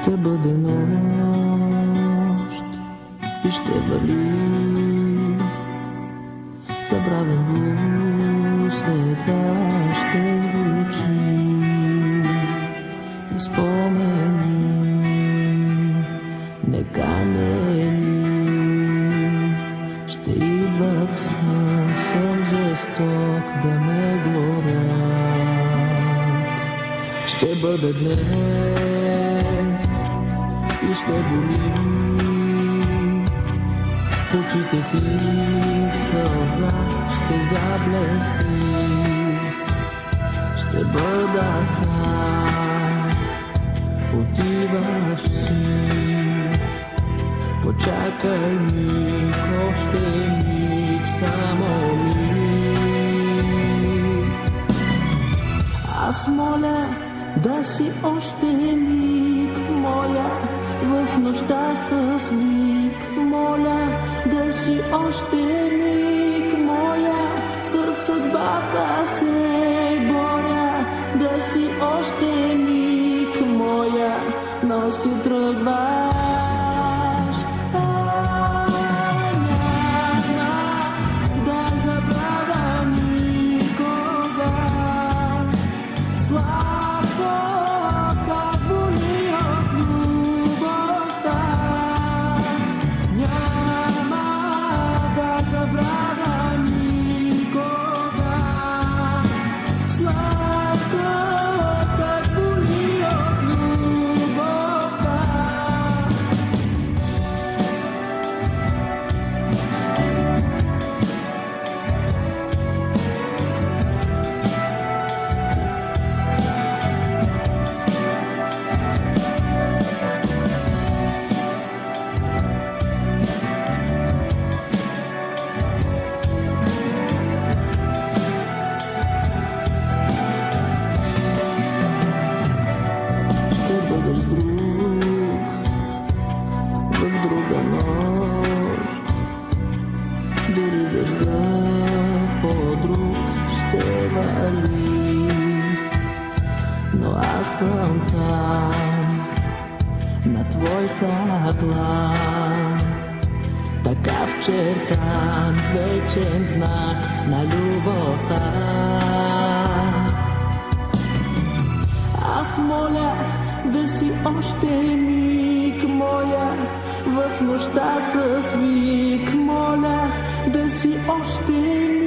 Ще бъде нощ и ще вали забравен блуз, едва ще звучи и спомени неканени ще идват съвсем жесток да ме горят. Ще бъде днес и ще боли в очите ти сълза ще заблести. Ще бъда сам, отиваш си. Почакай миг, още миг, само миг. Аз моля да си още миг, моя в нощта с миг. Моля да си още миг, моя със съдбата се боря. Да си още миг, моя, но си тръгваш. В друга нощ, дори дъжда по-друг ще вали, но аз съм там, на твоята длан, така вчертан, вечен знак на любовта. Аз моля да си още миг, моя в нощта с миг. Моля да си още миг.